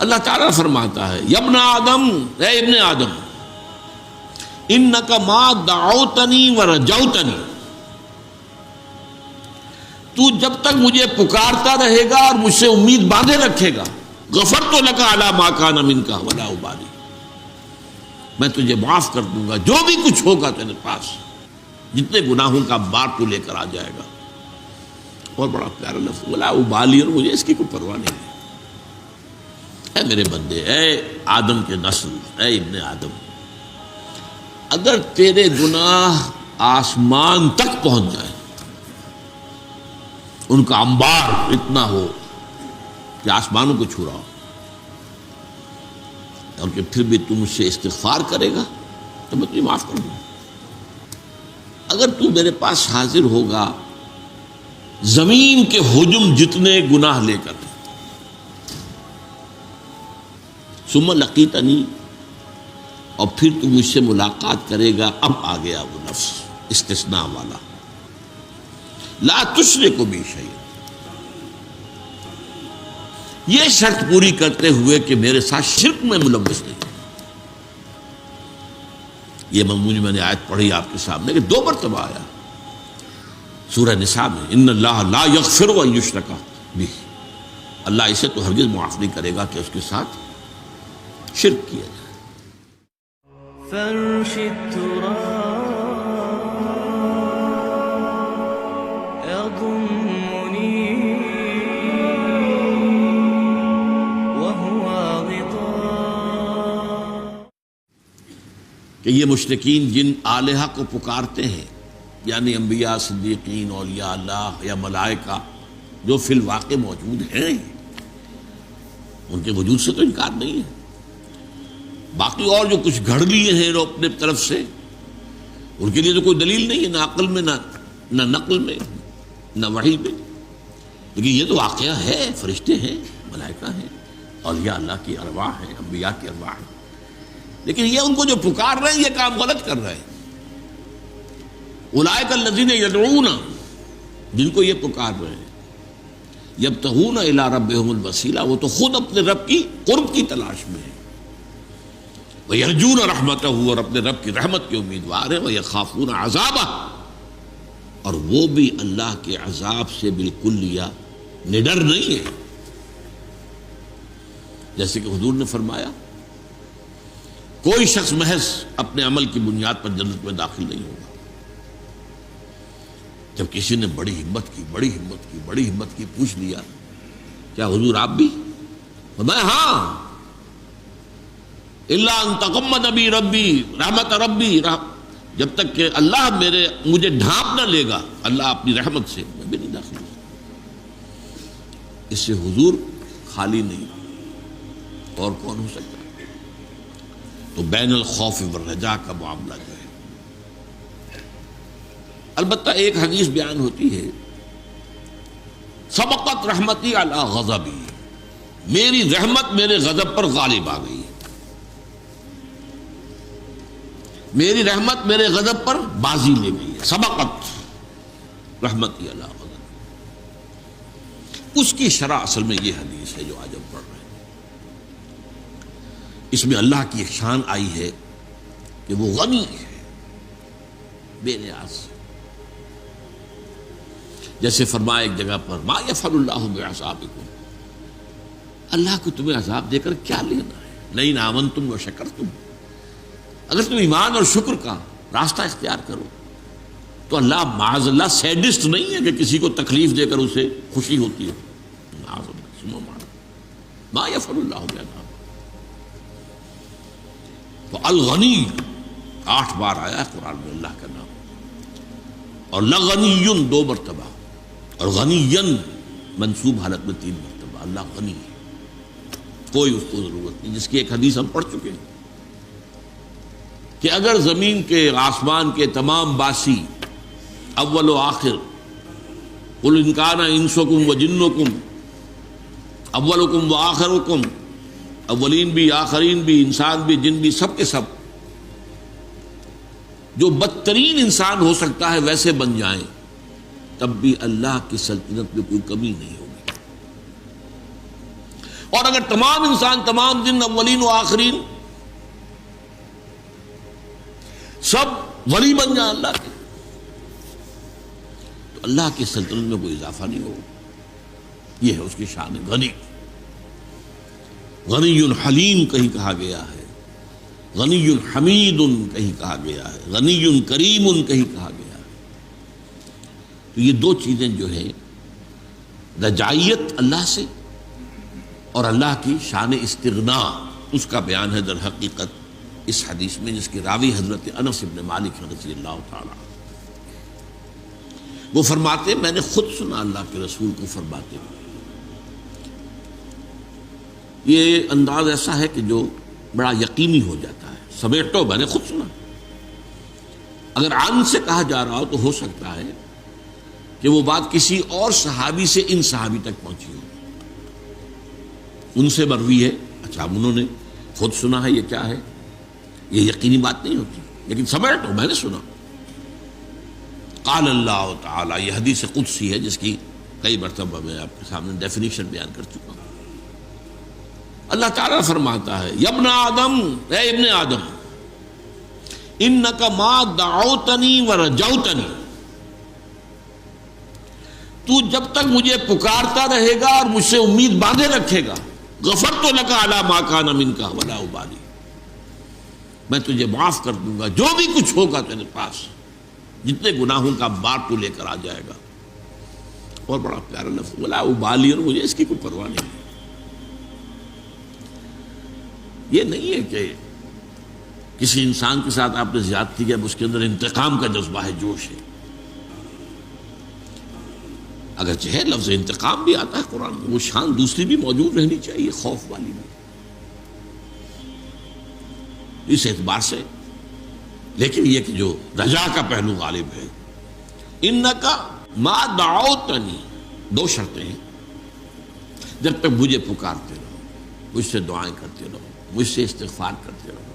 اللہ تعالیٰ فرماتا ہے یا ابن آدم، اے ابن آدم، انک ما دعوتنی ورجوتنی، تو جب تک مجھے پکارتا رہے گا اور مجھ سے امید باندھے رکھے گا، غفرت لک علی ما کان منک ولا ابالی، میں تجھے معاف کر دوں گا جو بھی کچھ ہوگا تیرے پاس، جتنے گناہوں کا بار تو لے کر آ جائے گا۔ اور بڑا پیارا لفظ ولا ابالی، اور مجھے اس کی کوئی پرواہ نہیں ہے۔ اے میرے بندے، اے آدم کے نسل، اے ابن آدم، اگر تیرے گناہ آسمان تک پہنچ جائیں، ان کا انبار اتنا ہو کہ آسمانوں کو چھو رہا ہو، اور کہ پھر بھی تم مجھ سے استغفار کرے گا تو میں تجھے معاف کر دوں گا۔ اگر تو میرے پاس حاضر ہوگا زمین کے حجم جتنے گناہ لے کر، ثم لقیتنی، اور پھر تو مجھ سے ملاقات کرے گا، اب آ گیا وہ لفظ استثناء والا، لا تشرک بی شیئا، یہ شرط پوری کرتے ہوئے کہ میرے ساتھ شرک میں ملوث نہیں۔ یہ میں نے آیت پڑھی آپ کے سامنے کہ 2 مرتبہ آیا سورہ نساء میں، ان اللہ لا یغفر ان یشرک بہ، اللہ اسے تو ہرگز معاف نہیں کرے گا کہ اس کے ساتھ شرک کیا جائے۔ فرش التراب يضمني وهو غطاء، کہ یہ مشرکین جن آلہہ کو پکارتے ہیں، یعنی انبیاء، صدیقین، اولیاء اللہ یا ملائکہ جو فی الواقع موجود ہیں، ان کے وجود سے تو انکار نہیں ہے، باقی اور جو کچھ گھڑ لیے ہیں وہ اپنے طرف سے، ان کے لیے تو کوئی دلیل نہیں ہے، نہ عقل میں، نہ نقل میں، نہ وحی میں، لیکن یہ تو واقعہ ہے، فرشتے ہیں، ملائکہ ہیں، اولیاء اللہ کی ارواح ہیں، انبیاء کی ارواح ہیں، لیکن یہ ان کو جو پکار رہے ہیں یہ کام غلط کر رہے ہیں۔ اولئک الذین یدعون، جن کو یہ پکار رہے ہیں، یبتغون الی ربہم الوسیلہ، وہ تو خود اپنے رب کی قرب کی تلاش میں ہے، وَيَرْجُونَ رَحْمَتَهُ، اور اپنے رب کی رحمت کے امیدوار ہیں، وَيَخَافُونَ عَذَابَهُ، اور وہ بھی اللہ کے عذاب سے بالکلیہ نڈر نہیں ہے۔ جیسے کہ حضور نے فرمایا کوئی شخص محض اپنے عمل کی بنیاد پر جنت میں داخل نہیں ہوگا۔ جب کسی نے بڑی ہمت کی پوچھ لیا کیا حضور آپ بھی؟ فرمایا ہاں، الا ان تغمد بی ربی رحمت ربی، جب تک کہ اللہ مجھے ڈھانپ نہ لے گا اللہ اپنی رحمت سے، میں بھی نہیں داخل ہوں۔ اس سے حضور خالی نہیں، اور کون ہو سکتا ہے؟ تو بین الخوف والرجاء کا معاملہ جو ہے، البتہ ایک حدیث بیان ہوتی ہے سبقت رحمتی علی غضبی، میری رحمت میرے غضب پر غالب آ گئی، میری رحمت میرے غضب پر بازی لے گئی ہے، سبقت رحمتی علی غضب۔ اس کی شرح اصل میں یہ حدیث ہے جو آج ہم پڑھ رہے ہیں، اس میں اللہ کی ایک شان آئی ہے کہ وہ غنی ہے، بے نیاز۔ جیسے فرمایا ایک جگہ پر ما یفعل اللہ بعذابکم، اللہ کو تمہیں عذاب دے کر کیا لینا ہے، لئن آمنتم وشکرتم، اگر تم ایمان اور شکر کا راستہ اختیار کرو تو اللہ معاذ اللہ سیڈسٹ نہیں ہے کہ کسی کو تکلیف دے کر اسے خوشی ہوتی ہے، معاذ اللہ، ما یفعل اللہ بعذابکم۔ تو الغنی 8 بار آیا ہے قرآن میں اللہ کا نام، اور لغنی 2 مرتبہ، اور غنی منصوب حالت میں 3 مرتبہ۔ اللہ غنی ہے، کوئی اس کو ضرورت نہیں، جس کی ایک حدیث ہم پڑھ چکے ہیں کہ اگر زمین کے آسمان کے تمام باسی اول و آخر، قل ان کان انسکم و جنکم اولکم و آخرکم، اولین بھی آخرین بھی انسان بھی جن بھی سب کے سب جو بدترین انسان ہو سکتا ہے ویسے بن جائیں، تب بھی اللہ کی سلطنت میں کوئی کمی نہیں ہوگی۔ اور اگر تمام انسان، تمام جن، اولین و آخرین، سب ولی بن جائیں اللہ کے، تو اللہ کی سلطنت میں کوئی اضافہ نہیں ہوگا۔ یہ ہے اس کی شان غنی۔ غنی حلیم کہیں کہا گیا ہے، غنی حمید کہیں کہا گیا ہے، غنی کریم کہیں کہا گیا ہے۔ تو یہ دو چیزیں جو ہیں، رجائیت اللہ سے اور اللہ کی شان استغنا، اس کا بیان ہے در حقیقت اس حدیث میں، جس کی راوی حضرت انس بن مالک رضی اللہ تعالی۔ وہ فرماتے ہیں میں نے خود سنا اللہ کے رسول کو فرماتے ہوئے۔ یہ انداز ایسا ہے کہ جو بڑا یقینی ہو جاتا ہے، سمیٹو، میں نے خود سنا۔ اگر عن سے کہا جا رہا ہو تو ہو سکتا ہے کہ وہ بات کسی اور صحابی سے ان صحابی تک پہنچی ہو، ان سے مروی ہے، اچھا انہوں نے خود سنا ہے، یہ کیا ہے، یہ یقینی بات نہیں ہوتی، لیکن سمیٹو، میں نے سنا۔ قال اللہ تعالی، یہ حدیث قدسی ہے جس کی کئی مرتبہ میں آپ کے سامنے ڈیفینیشن بیان کر چکا ہوں۔ اللہ تعالیٰ فرماتا ہے یا ابن آدم، اے ابن آدم، انک ما دعوتنی ورجوتنی، تو جب تک مجھے پکارتا رہے گا اور مجھ سے امید باندھے رکھے گا، غفرت لک علی ما کان منک ولا ابالی، میں تجھے معاف کر دوں گا جو بھی کچھ ہوگا تیرے پاس، جتنے گناہوں کا بار تو لے کر آ جائے گا۔ اور بڑا پیارا لفظ ولا ابالی، اور مجھے اس کی کوئی پرواہ نہیں۔ یہ نہیں ہے کہ کسی انسان کے ساتھ آپ نے زیادتی کی، اب اس کے اندر انتقام کا جذبہ ہے، جوش ہے۔ اگرچہ ہے لفظ انتقام بھی آتا ہے قرآن میں، وہ شان دوسری بھی موجود رہنی چاہیے، خوف والی بھی، اس اعتبار سے۔ لیکن یہ کہ جو رجا کا پہلو غالب ہے، انکا ما دعوتنی، دو شرطیں ہیں، جب تک مجھے پکارتے رہو، مجھ سے دعائیں کرتے رہو، مجھ سے استغفار کرتے رہو،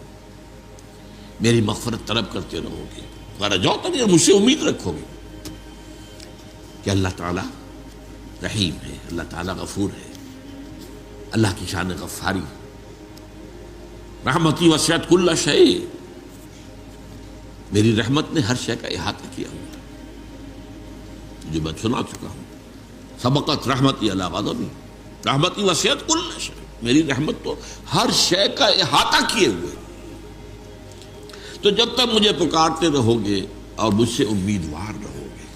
میری مغفرت طلب کرتے رہو گے، ورجوتنی، اور مجھ سے امید رکھو گے کہ اللہ تعالیٰ رحیم ہے، اللہ تعالیٰ غفور ہے، اللہ کی شان غفاری، رحمتی وسعت کل شیء، میری رحمت نے ہر شے کا احاطہ کیا ہوا، جو میں سنا چکا ہوں، سبقت رحمتی علی غضبی، رحمتی وسعت کل شیء، میری رحمت تو ہر شے کا احاطہ کیے ہوئے۔ تو جب تک مجھے پکارتے رہو گے اور مجھ سے امیدوار رہو گے،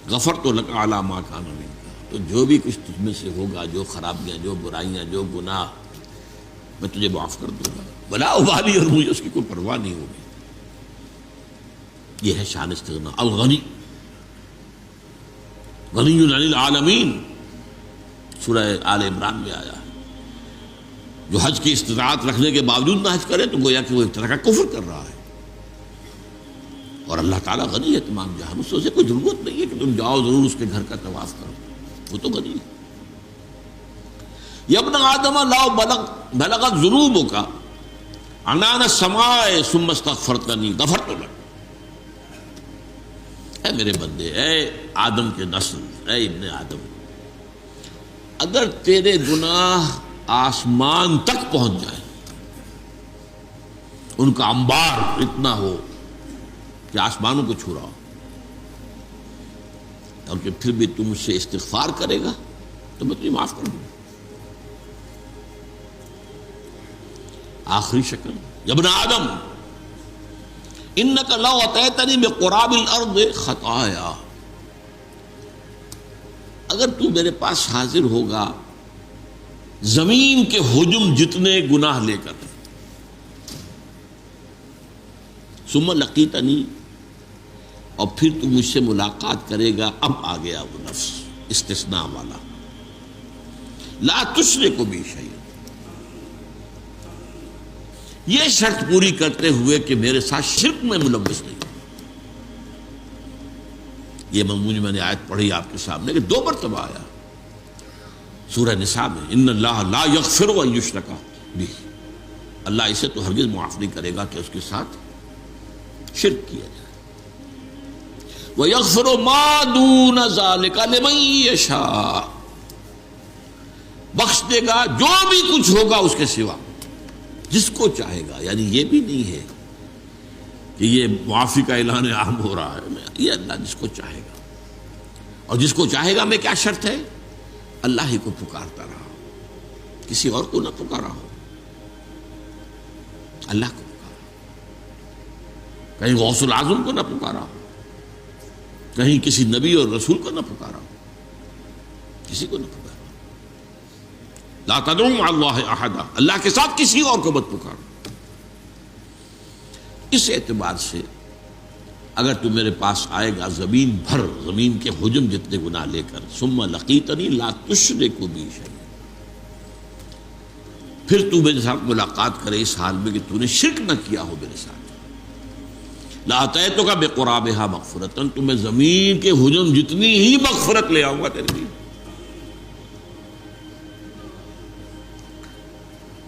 غفرت لک علی ما کان منک، تو جو بھی کچھ تجھ میں سے ہوگا، جو خرابیاں، جو برائیاں، جو گناہ، میں تجھے معاف کر دوں گا، ولا ابالی، اور مجھے اس کی کوئی پرواہ نہیں ہوگی۔ یہ ہے شان استغنا، الغنی، غنی عن العالمین، سورہ آل عمران میں آیا ہے۔ جو حج کی استطاعت رکھنے کے باوجود نہ حج کرے تو گویا کہ وہ ایک طرح کا کفر کر رہا ہے، اور اللہ تعالیٰ غنی ہے تمام جہاں، اس سے کوئی ضرورت نہیں ہے کہ تم جاؤ ضرور اس کے گھر کا طواف کرو، وہ تو غنی ہے۔ یا ابن آدم لو بلغت ذنوبک عنان السماء ثم استغفرتنی غفرت لک، اے میرے بندے، اے آدم کے نسل، اے ابن آدم، اگر تیرے گناہ آسمان تک پہنچ جائیں، ان کا انبار اتنا ہو کہ آسمانوں کو چھو رہا ہو، اور کہ پھر بھی تم مجھ سے استغفار کرے گا تو میں تجھے معاف کر دوں گا۔ آخری شکل، یا ابن آدم انک لو اتیتنی بقراب الارض خطایا، اگر تو میرے پاس حاضر ہوگا زمین کے حجم جتنے گناہ لے کر، ثم لقیتنی، اور پھر تو مجھ سے ملاقات کرے گا، اب آ گیا وہ لفظ استثناء والا، لا تشرک بی شیئا، یہ شرط پوری کرتے ہوئے کہ میرے ساتھ شرک میں ملوث نہیں۔ یہ میں نے آیت پڑھی آپ کے سامنے کہ 2 مرتبہ آیا سورہ نساء میں، ان اللہ لا یغفر ان یشرک بہ، اللہ اسے تو ہرگز معاف نہیں کرے گا کہ اس کے ساتھ شرک کیا جائے، وَيَغْفِرُ مَا دُونَ ذَلِكَ لِمَن يَشَاءُ، بخش دے گا جو بھی کچھ ہوگا اس کے سوا، جس کو چاہے گا. یعنی یہ بھی نہیں ہے کہ یہ معافی کا اعلان عام ہو رہا ہے، یہ اللہ جس کو چاہے گا، اور جس کو چاہے گا میں کیا شرط ہے؟ اللہ ہی کو پکارتا رہا ہو، کسی اور کو نہ پکارا ہو، اللہ کو پکارا، کہیں غوث العظم کو نہ پکارا ہو، کہیں کسی نبی اور رسول کو نہ پکارا ہو، کسی کو نہ پکارا. لا تدعوا مع اللہ احدا، اللہ کے ساتھ کسی اور کو مت پکارو. اس اعتبار سے اگر تو میرے پاس آئے گا زمین بھر، زمین کے حجم جتنے گناہ لے کر، ثم لقیتنی لا تشرک بی شیئا، پھر تو میرے ساتھ ملاقات کرے اس حال میں کہ تو نے شرک نہ کیا ہو میرے ساتھ، لاتیتک بقرابها مغفرۃ، تو میں زمین کے حجم جتنی ہی مغفرت لے آؤں گا تیرے لیے.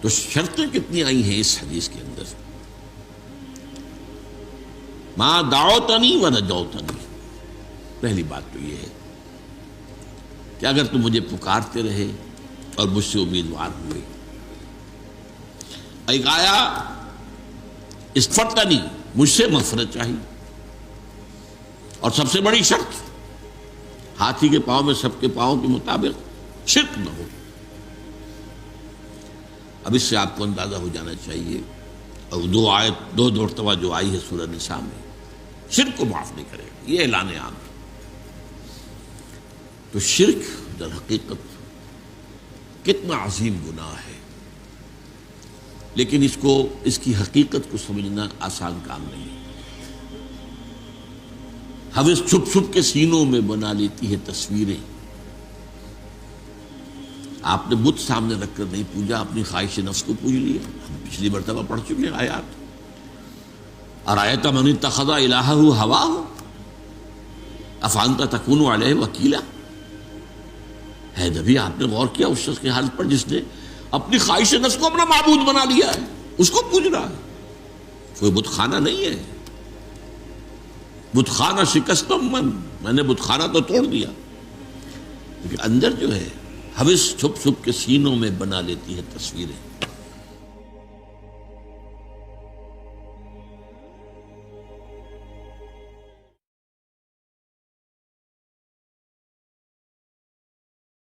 تو شرطیں کتنی آئی ہیں اس حدیث کے اندر. ما دعوتنی و نجوتنی، پہلی بات تو یہ ہے کہ اگر تم مجھے پکارتے رہے اور مجھ سے امیدوار ہوئے. ایک آیا استفتنی، مجھ سے مغفرت چاہیے، اور سب سے بڑی شرط ہاتھی کے پاؤں میں سب کے پاؤں کے مطابق شرک نہ ہو. اب اس سے آپ کو اندازہ ہو جانا چاہیے، اور دو آیت دو مرتبہ جو آئی ہے سورہ نساء میں، شرک کو معاف نہیں کرے گا، یہ اعلان عام ہے. تو شرک در حقیقت کتنا عظیم گناہ ہے، لیکن اس کی حقیقت کو سمجھنا آسان کام نہیں. حوث چھپ چھپ کے سینوں میں بنا لیتی ہے تصویریں. آپ نے بت سامنے رکھ کر نہیں پوجا، اپنی خواہش نفس کو پوج لیا. ہم پچھلی مرتبہ پڑھ چکے ہیں آیات. ارایت من اتخذ الہہ ہواہ افانت تکون علیہ وکیلا. ہے نبی، آپ نے غور کیا اس شخص کے حال پر جس نے اپنی خواہش نفس کو اپنا معبود بنا لیا ہے، اس کو پوج رہا ہے. کوئی بت خانہ نہیں ہے. بت خانہ شکستم میں نے بت خانہ تو توڑ دیا، لیکن اندر جو ہے حوث چھپ چھپ کے سینوں میں بنا لیتی ہے تصویریں.